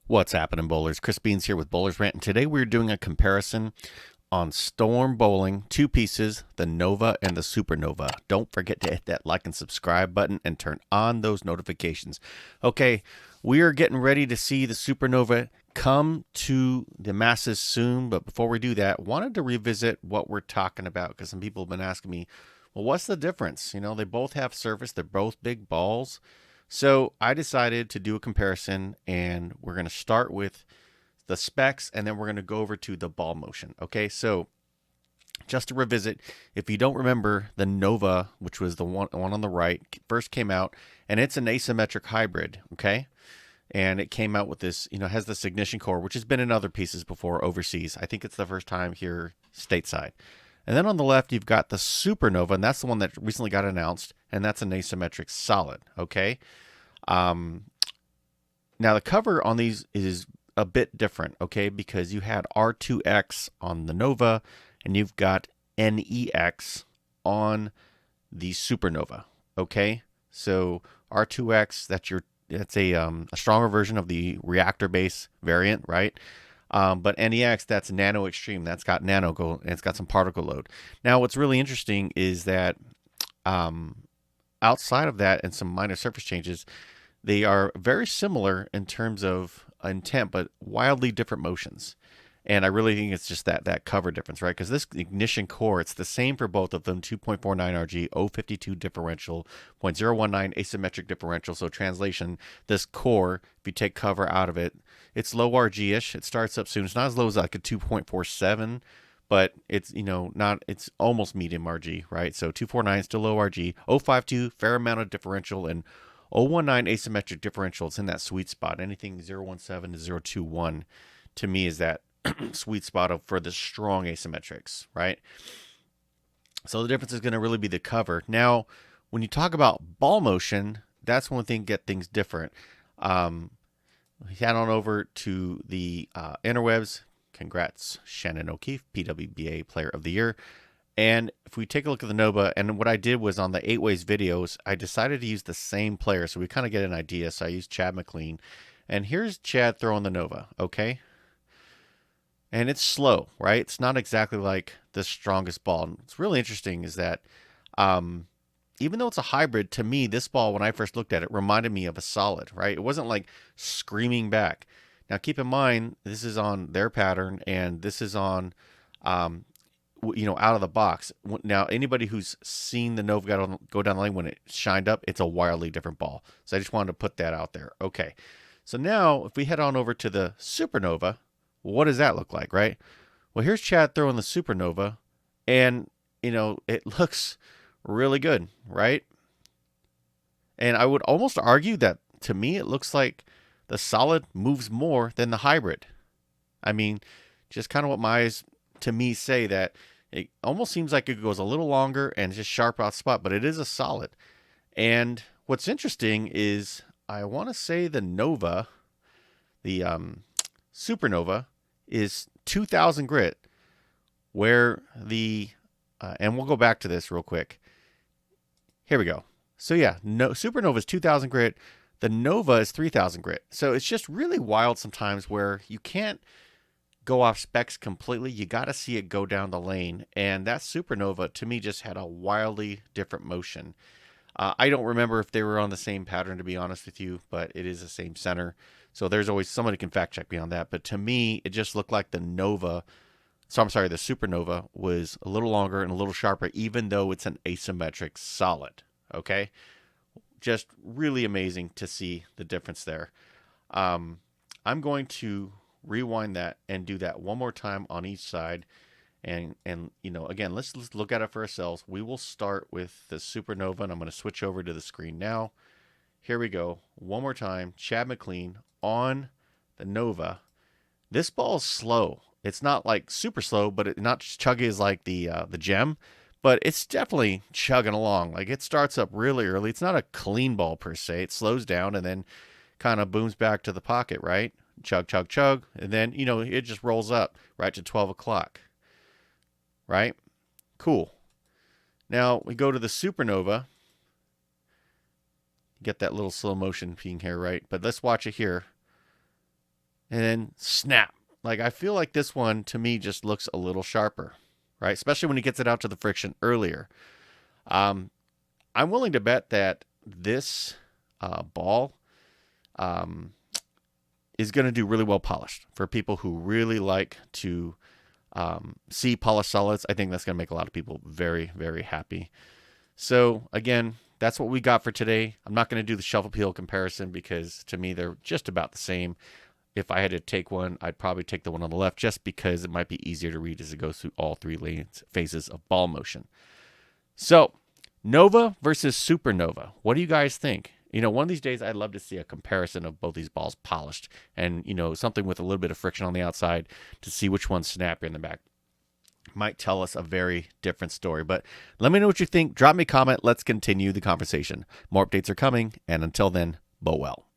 What's happening, bowlers? Chris Beans here with Bowlers Rant, and today we're doing a comparison on Storm Bowling, two pieces, the Nova and the Supernova. Don't forget to hit that like and subscribe button and turn on those notifications. Okay, we are getting ready to see the Supernova come to the masses soon, but before we do that, wanted to revisit what we're talking about because some people have been asking me, well, what's the difference? You know, they both have surface, they're both big balls. So I decided to do a comparison, and we're going to start with the specs, and then we're going to go over to the ball motion. Okay, so just to revisit, if you don't remember, the Nova, which was the one on the right, first came out, and it's an asymmetric hybrid. Okay, and it came out with this, has this ignition core, which has been in other pieces before overseas. I think it's the first time here stateside. And then on the left, you've got the Supernova, and that's the one that recently got announced, and that's an asymmetric solid. Okay. Um, Now the cover on these is a bit different, okay, because you had R2X on the Nova, and you've got NEX on the Supernova. Okay, so R2X, that's a stronger version of the reactor base variant, right? But NEX, that's nano extreme. That's got nano go, and it's got some particle load. Now, what's really interesting is that outside of that and some minor surface changes, they are very similar in terms of intent, but wildly different motions. And I really think it's just that cover difference, right? Because this ignition core, it's the same for both of them: 2.49 RG, 052 differential, 0.019 asymmetric differential. So translation, this core, if you take cover out of it, it's low RG-ish. It starts up soon. It's not as low as like a 2.47, but it's not, it's almost medium RG, right? So 249 still low RG, 052 fair amount of differential, and 019 asymmetric differential. It's in that sweet spot. Anything 017 to 021 to me is that sweet spot for the strong asymmetrics, right? So the difference is going to really be the cover. Now, when you talk about ball motion, that's one thing get things different. Head on over to the interwebs. Congrats, Shannon O'Keefe, PWBA Player of the Year. And if we take a look at the Nova, and what I did was on the 8 Ways videos, I decided to use the same player so we kind of get an idea. So I used Chad McLean. And here's Chad throwing the Nova, okay? And it's slow, right? It's not exactly like the strongest ball. And what's really interesting is that even though it's a hybrid, to me, this ball, when I first looked at it, reminded me of a solid, right? It wasn't like screaming back. Now, keep in mind, this is on their pattern, and this is on out of the box. Now, anybody who's seen the Nova go down the lane when it shined up, it's a wildly different ball. So I just wanted to put that out there. Okay. So now, if we head on over to the Supernova, what does that look like, right? Well, here's Chad throwing the Supernova, and, it looks really good, right? And I would almost argue that, to me, it looks like the solid moves more than the hybrid. I mean, just kind of what my eyes, to me, say that it almost seems like it goes a little longer and just sharp out spot, but it is a solid. And what's interesting is I want to say the Nova, the Supernova, is 2000 grit, where the and we'll go back to this real quick. Here we go. So yeah, Supernova is 2000 grit. The Nova is 3000 grit. So it's just really wild sometimes where you can't go off specs completely. You got to see it go down the lane. And that Supernova, to me, just had a wildly different motion. I don't remember if they were on the same pattern, to be honest with you, but it is the same center. So there's always somebody can fact check me on that. But to me, it just looked like the Nova. So I'm sorry, the Supernova was a little longer and a little sharper, even though it's an asymmetric solid. Okay. Just really amazing to see the difference there. I'm going to rewind that and do that one more time on each side. And again, let's look at it for ourselves. We will start with the Supernova, and I'm going to switch over to the screen now. Here we go. One more time. Chad McLean on the Nova. This ball is slow. It's not like super slow, but it's not chuggy as like the Gem. But it's definitely chugging along. Like, it starts up really early. It's not a clean ball per se. It slows down and then kind of booms back to the pocket, right? Chug, chug, chug. And then, it just rolls up right to 12 o'clock. Right? Cool. Now we go to the Supernova. Get that little slow motion ping here, right? But let's watch it here. and then snap. Like I feel like this one to me just looks a little sharper, right? Especially when he gets it out to the friction earlier. Um, I'm willing to bet that this ball um, is going to do really well polished for people who really like to see polished solids. I think that's going to make a lot of people very, very happy. So again, that's what we got for today. I'm not going to do the shelf appeal comparison because to me they're just about the same. If I had to take one, I'd probably take the one on the left just because it might be easier to read as it goes through all three phases of ball motion. So, Nova versus Supernova. What do you guys think? One of these days I'd love to see a comparison of both these balls polished and, something with a little bit of friction on the outside to see which one's snappier in the back. Might tell us a very different story. But let me know what you think. Drop me a comment. Let's continue the conversation. More updates are coming. And until then, bow well.